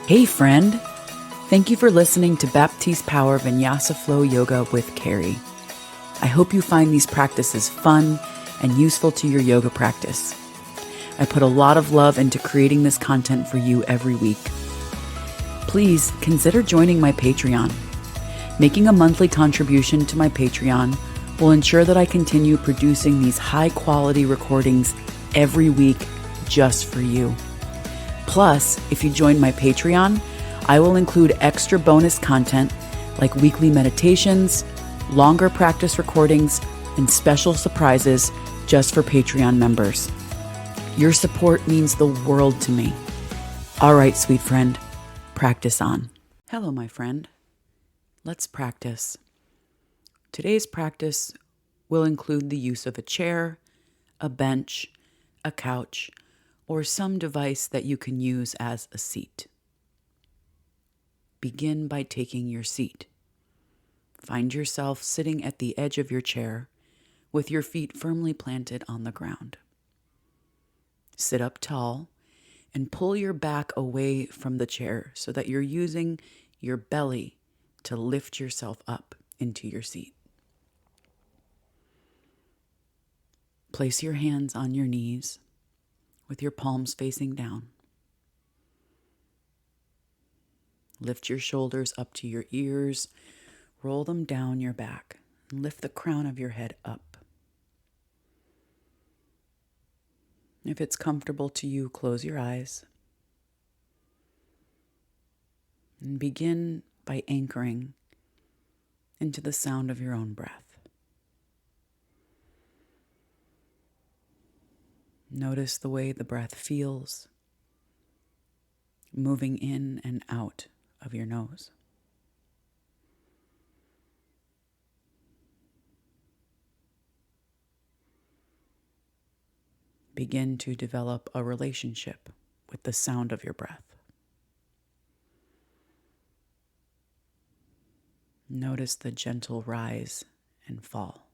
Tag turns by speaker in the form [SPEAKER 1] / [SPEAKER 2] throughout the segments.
[SPEAKER 1] Hey friend, thank you for listening to Baptiste Power Vinyasa Flow Yoga with Kari. I hope you find these practices fun and useful to your yoga practice. I put a lot of love into creating this content for you every week. Please consider joining my Patreon. Making a monthly contribution to my Patreon will ensure that I continue producing these high-quality recordings every week just for you. Plus, if you join my Patreon, I will include extra bonus content like weekly meditations, longer practice recordings, and special surprises just for Patreon members. Your support means the world to me. All right, sweet friend, practice on. Hello, my friend. Let's practice. Today's practice will include the use of a chair, a bench, a couch, or some device that you can use as a seat. Begin by taking your seat. Find yourself sitting at the edge of your chair with your feet firmly planted on the ground. Sit up tall and pull your back away from the chair so that you're using your belly to lift yourself up into your seat. Place your hands on your knees with your palms facing down. Lift your shoulders up to your ears, roll them down your back, and lift the crown of your head up. If it's comfortable to you, close your eyes and begin by anchoring into the sound of your own breath. Notice the way the breath feels, moving in and out of your nose. Begin to develop a relationship with the sound of your breath. Notice the gentle rise and fall.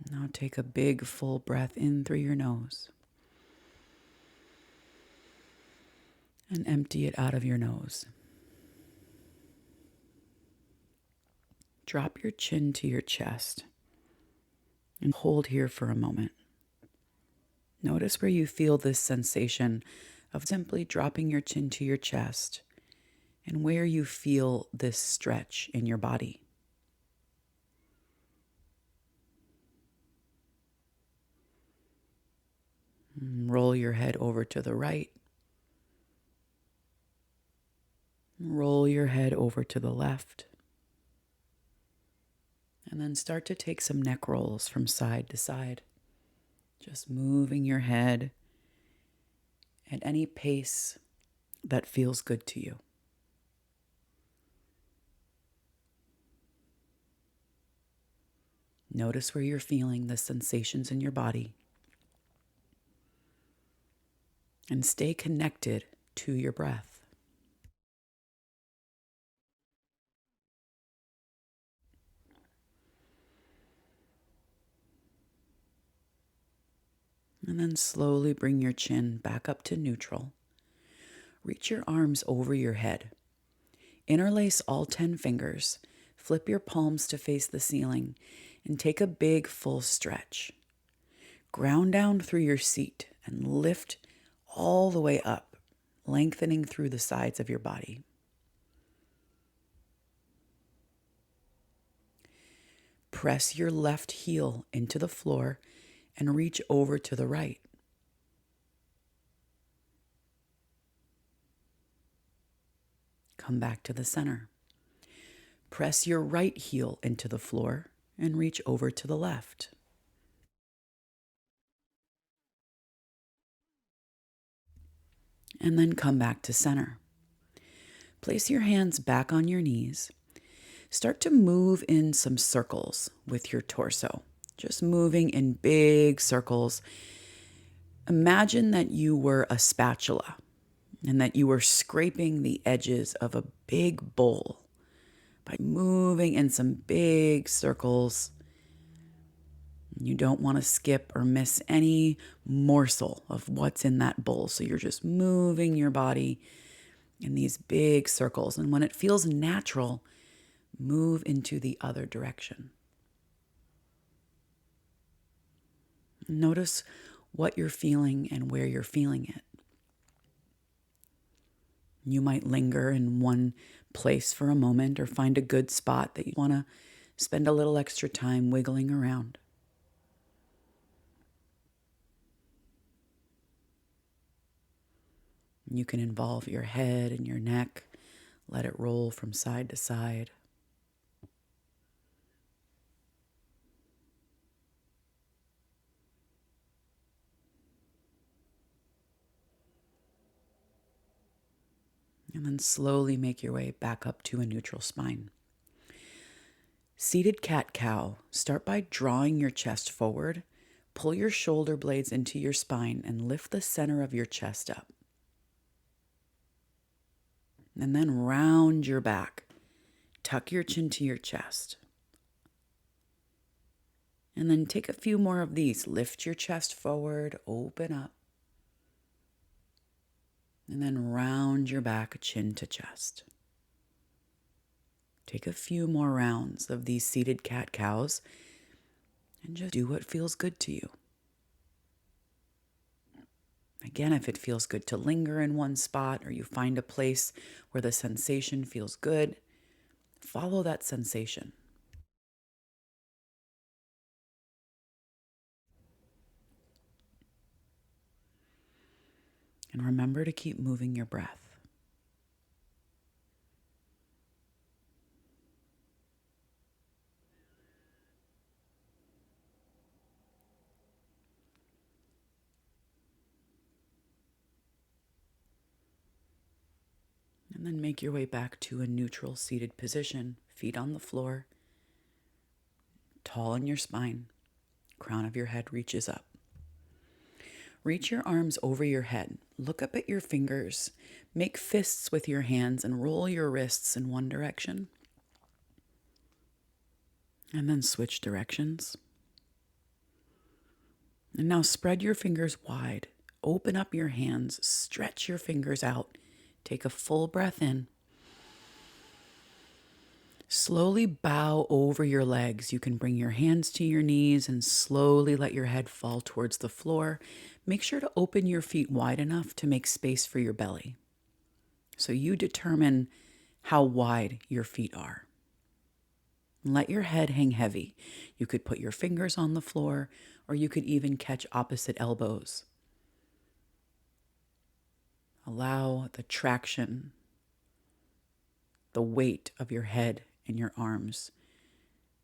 [SPEAKER 1] Now take a big full breath in through your nose and empty it out of your nose. Drop your chin to your chest and hold here for a moment. Notice where you feel this sensation of simply dropping your chin to your chest and where you feel this stretch in your body. Roll your head over to the right. Roll your head over to the left. And then start to take some neck rolls from side to side. Just moving your head at any pace that feels good to you. Notice where you're feeling the sensations in your body. And stay connected to your breath. And then slowly bring your chin back up to neutral. Reach your arms over your head. Interlace all 10 fingers. Flip your palms to face the ceiling and take a big full stretch. Ground down through your seat and lift all the way up, lengthening through the sides of your body. Press your left heel into the floor and reach over to the right. Come back to the center. Press your right heel into the floor and reach over to the left. And then come back to center. Place your hands back on your knees. Start to move in some circles with your torso, just moving in big circles. Imagine that you were a spatula and that you were scraping the edges of a big bowl by moving in some big circles. You don't want to skip or miss any morsel of what's in that bowl. So you're just moving your body in these big circles. And when it feels natural, move into the other direction. Notice what you're feeling and where you're feeling it. You might linger in one place for a moment or find a good spot that you want to spend a little extra time wiggling around. You can involve your head and your neck, let it roll from side to side. And then slowly make your way back up to a neutral spine. Seated cat-cow, start by drawing your chest forward, pull your shoulder blades into your spine, and lift the center of your chest up. And then round your back. Tuck your chin to your chest. And then take a few more of these. Lift your chest forward, open up. And then round your back, chin to chest. Take a few more rounds of these seated cat-cows and just do what feels good to you. Again, if it feels good to linger in one spot or you find a place where the sensation feels good, follow that sensation. And remember to keep moving your breath. And then make your way back to a neutral seated position, feet on the floor, tall in your spine, crown of your head reaches up. Reach your arms over your head, look up at your fingers, make fists with your hands and roll your wrists in one direction. And then switch directions. And now spread your fingers wide, open up your hands, stretch your fingers out. Take a full breath in. Slowly bow over your legs. You can bring your hands to your knees and slowly let your head fall towards the floor. Make sure to open your feet wide enough to make space for your belly. So you determine how wide your feet are. Let your head hang heavy. You could put your fingers on the floor, or you could even catch opposite elbows. Allow the traction, the weight of your head and your arms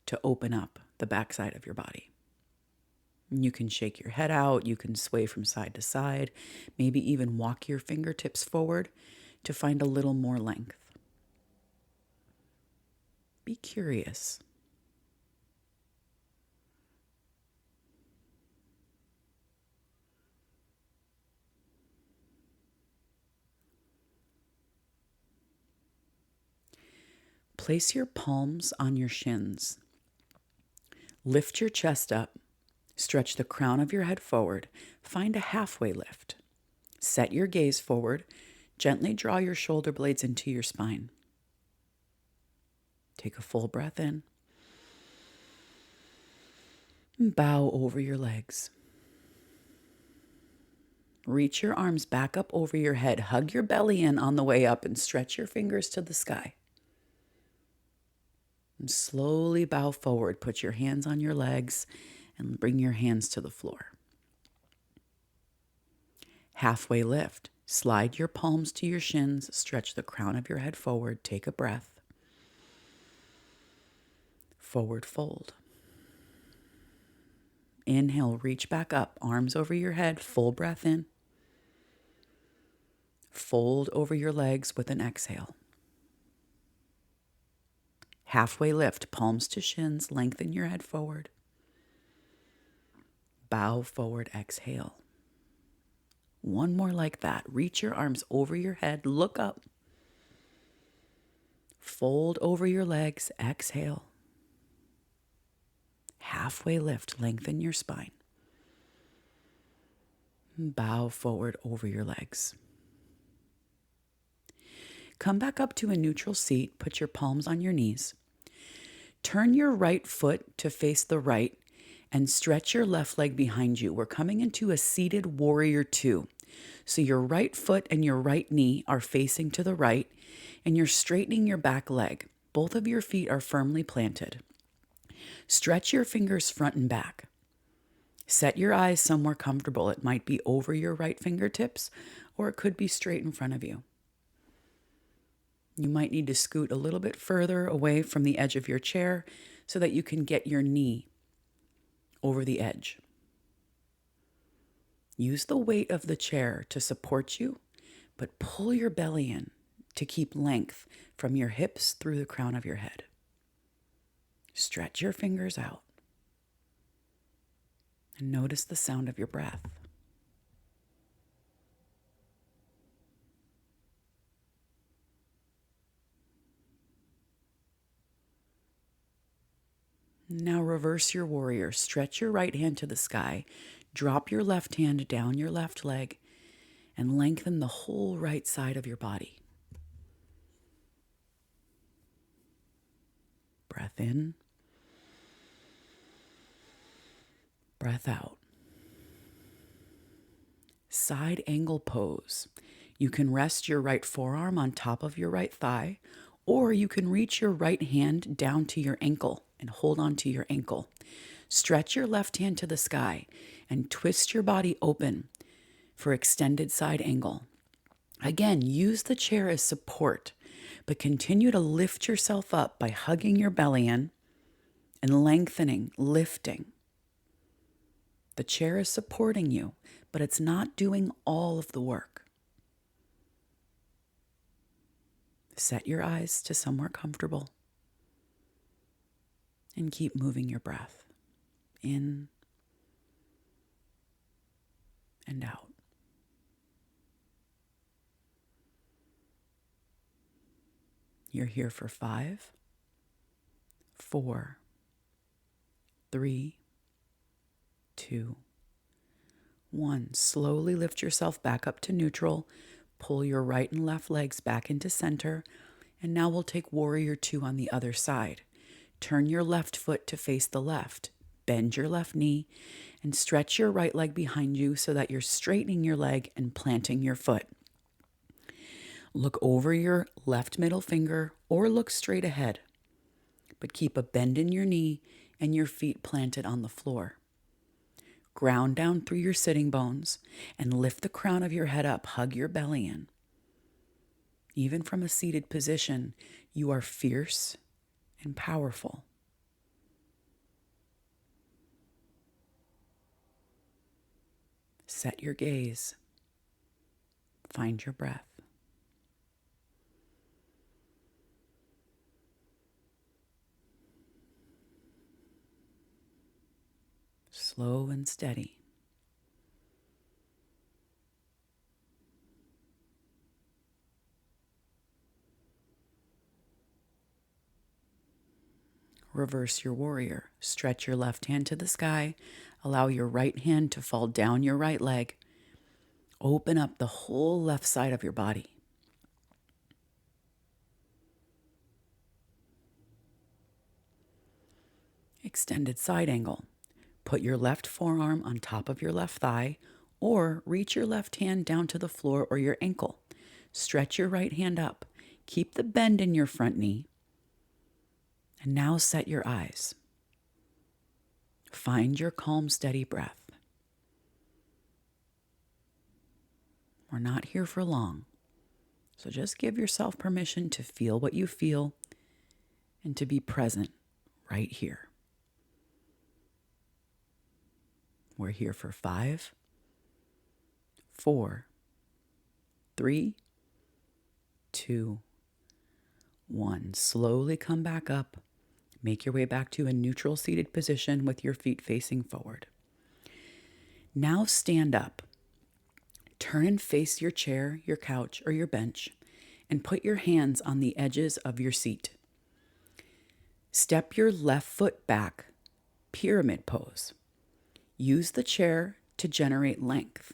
[SPEAKER 1] to open up the backside of your body. You can shake your head out, you can sway from side to side, maybe even walk your fingertips forward to find a little more length. Be curious. Place your palms on your shins. Lift your chest up. Stretch the crown of your head forward. Find a halfway lift. Set your gaze forward. Gently draw your shoulder blades into your spine. Take a full breath in. And bow over your legs. Reach your arms back up over your head. Hug your belly in on the way up and stretch your fingers to the sky. And slowly bow forward. Put your hands on your legs and bring your hands to the floor. Halfway lift. Slide your palms to your shins. Stretch the crown of your head forward. Take a breath. Forward fold. Inhale, reach back up. Arms over your head. Full breath in. Fold over your legs with an exhale. Halfway lift, palms to shins, lengthen your head forward. Bow forward, exhale. One more like that. Reach your arms over your head, look up. Fold over your legs, exhale. Halfway lift, lengthen your spine. Bow forward over your legs. Come back up to a neutral seat, put your palms on your knees. Turn your right foot to face the right and stretch your left leg behind you. We're coming into a seated warrior two. So your right foot and your right knee are facing to the right, and you're straightening your back leg. Both of your feet are firmly planted. Stretch your fingers front and back. Set your eyes somewhere comfortable. It might be over your right fingertips, or it could be straight in front of you. You might need to scoot a little bit further away from the edge of your chair so that you can get your knee over the edge. Use the weight of the chair to support you, but pull your belly in to keep length from your hips through the crown of your head. Stretch your fingers out and notice the sound of your breath. Now reverse your warrior. Stretch your right hand to the sky. Drop your left hand down your left leg and lengthen the whole right side of your body. Breath in. Breath out. Side angle pose. You can rest your right forearm on top of your right thigh, or you can reach your right hand down to your ankle and hold on to your ankle. Stretch your left hand to the sky and twist your body open for extended side angle. Again, use the chair as support, but continue to lift yourself up by hugging your belly in and lengthening, lifting. The chair is supporting you, but it's not doing all of the work. Set your eyes to somewhere comfortable and keep moving your breath in and out. You're here for 5, 4, 3, 2, 1. Slowly lift yourself back up to neutral. Pull your right and left legs back into center. And now we'll take warrior two on the other side. Turn your left foot to face the left. Bend your left knee and stretch your right leg behind you so that you're straightening your leg and planting your foot. Look over your left middle finger or look straight ahead, but keep a bend in your knee and your feet planted on the floor. Ground down through your sitting bones and lift the crown of your head up. Hug your belly in. Even from a seated position, you are fierce and powerful. Set your gaze. Find your breath. Slow and steady. Reverse your warrior. Stretch your left hand to the sky. Allow your right hand to fall down your right leg. Open up the whole left side of your body. Extended side angle. Put your left forearm on top of your left thigh, or reach your left hand down to the floor or your ankle. Stretch your right hand up. Keep the bend in your front knee. And now set your eyes. Find your calm, steady breath. We're not here for long, so just give yourself permission to feel what you feel and to be present right here. We're here for 5, 4, 3, 2, 1. Slowly come back up. Make your way back to a neutral seated position with your feet facing forward. Now stand up. Turn and face your chair, your couch, or your bench, and put your hands on the edges of your seat. Step your left foot back, pyramid pose. Use the chair to generate length.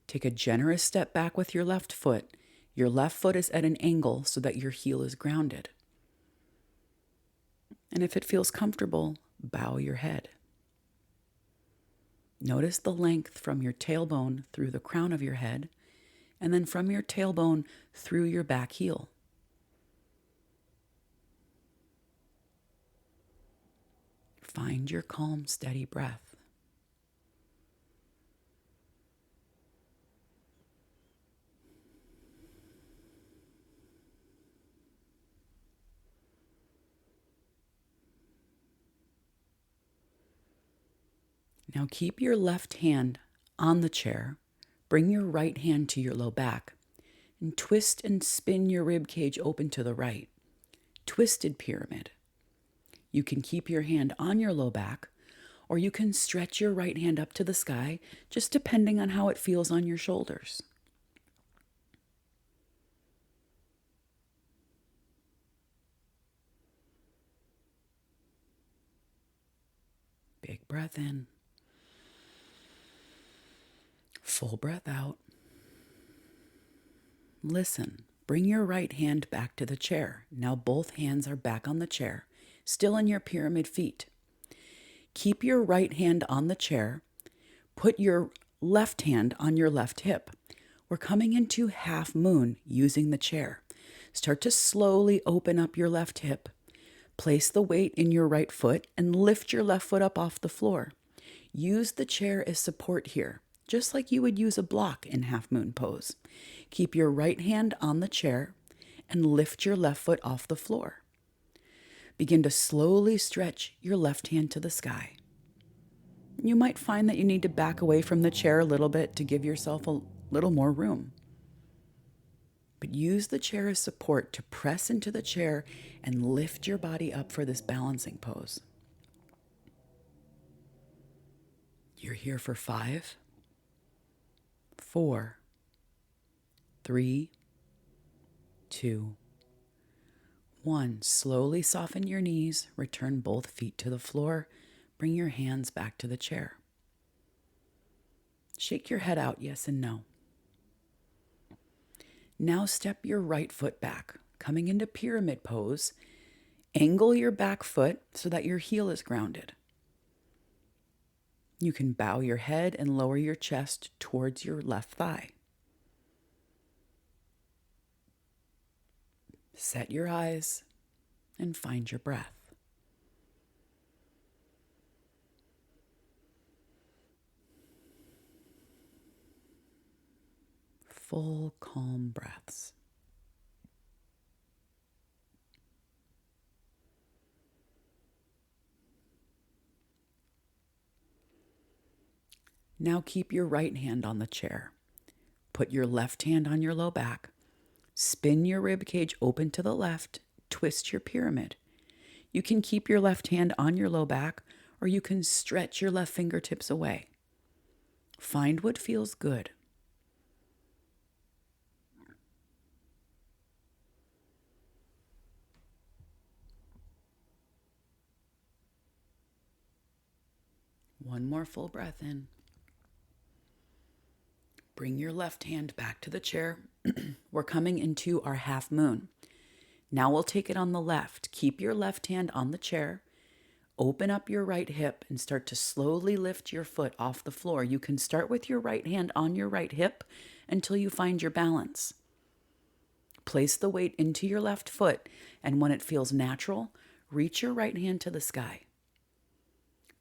[SPEAKER 1] Take a generous step back with your left foot. Your left foot is at an angle so that your heel is grounded. And if it feels comfortable, bow your head. Notice the length from your tailbone through the crown of your head, and then from your tailbone through your back heel. Find your calm, steady breath. Now keep your left hand on the chair. Bring your right hand to your low back and twist and spin your rib cage open to the right. Twisted pyramid. You can keep your hand on your low back, or you can stretch your right hand up to the sky, just depending on how it feels on your shoulders. Big breath in. Full breath out. Listen. Bring your right hand back to the chair. Now both hands are back on the chair, still in your pyramid feet. Keep your right hand on the chair. Put your left hand on your left hip. We're coming into half moon using the chair. Start to slowly open up your left hip. Place the weight in your right foot and lift your left foot up off the floor. Use the chair as support here, just like you would use a block in half moon pose. Keep your right hand on the chair and lift your left foot off the floor. Begin to slowly stretch your left hand to the sky. You might find that you need to back away from the chair a little bit to give yourself a little more room. But use the chair as support to press into the chair and lift your body up for this balancing pose. You're here for 5, 4, 3, 2, 1. Slowly soften your knees, return both feet to the floor, bring your hands back to the chair. Shake your head out, yes and no. Now step your right foot back, coming into pyramid pose. Angle your back foot so that your heel is grounded. You can bow your head and lower your chest towards your left thigh. Set your eyes and find your breath. Full, calm breaths. Now keep your right hand on the chair. Put your left hand on your low back. Spin your rib cage open to the left. Twist your pyramid. You can keep your left hand on your low back, or you can stretch your left fingertips away. Find what feels good. One more full breath in. Bring your left hand back to the chair. We're coming into our half moon. Now we'll take it on the left. Keep your left hand on the chair. Open up your right hip and start to slowly lift your foot off the floor. You can start with your right hand on your right hip until you find your balance. Place the weight into your left foot, and when it feels natural, reach your right hand to the sky.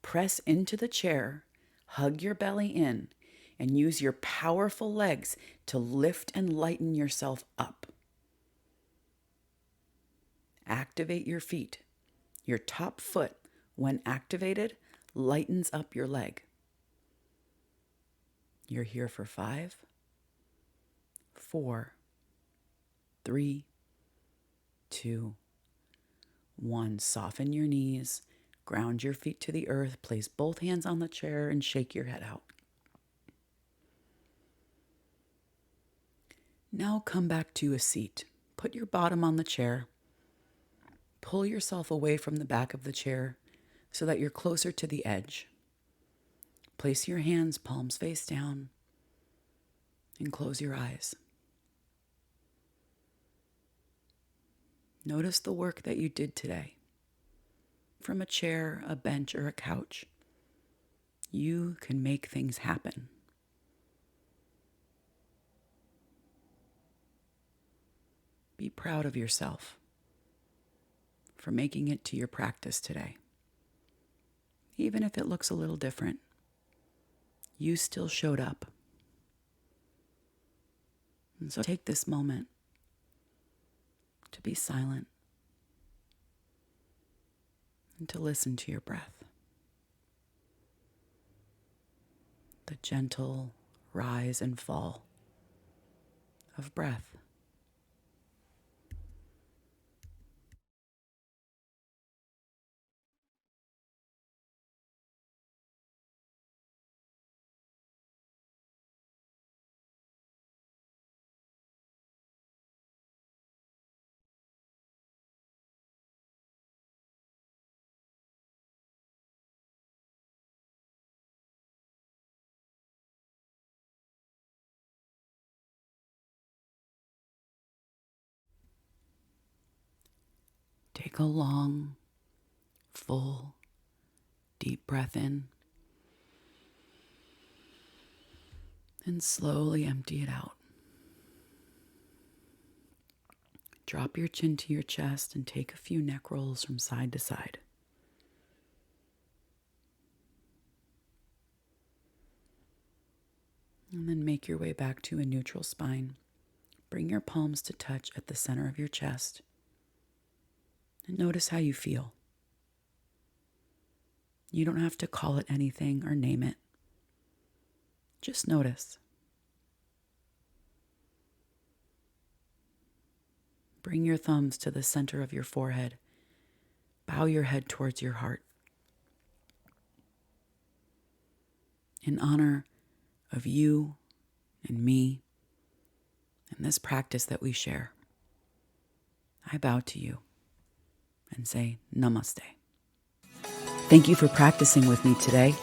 [SPEAKER 1] Press into the chair, hug your belly in, and use your powerful legs to lift and lighten yourself up. Activate your feet. Your top foot, when activated, lightens up your leg. You're here for 5, 4, 3, 2, 1. Soften your knees, ground your feet to the earth, place both hands on the chair, and shake your head out. Now come back to a seat. Put your bottom on the chair. Pull yourself away from the back of the chair so that you're closer to the edge. Place your hands palms face down and close your eyes. Notice the work that you did today. From a chair, a bench, or a couch, you can make things happen. Be proud of yourself for making it to your practice today. Even if it looks a little different, you still showed up. And so take this moment to be silent and to listen to your breath. The gentle rise and fall of breath. Take a long, full, deep breath in and slowly empty it out. Drop your chin to your chest and take a few neck rolls from side to side. And then make your way back to a neutral spine. Bring your palms to touch at the center of your chest. And notice how you feel. You don't have to call it anything or name it. Just notice. Bring your thumbs to the center of your forehead. Bow your head towards your heart. In honor of you and me and this practice that we share, I bow to you and say namaste. Thank you for practicing with me today.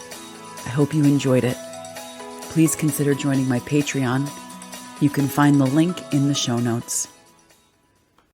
[SPEAKER 1] I hope you enjoyed it. Please consider joining my Patreon. You can find the link in the show notes.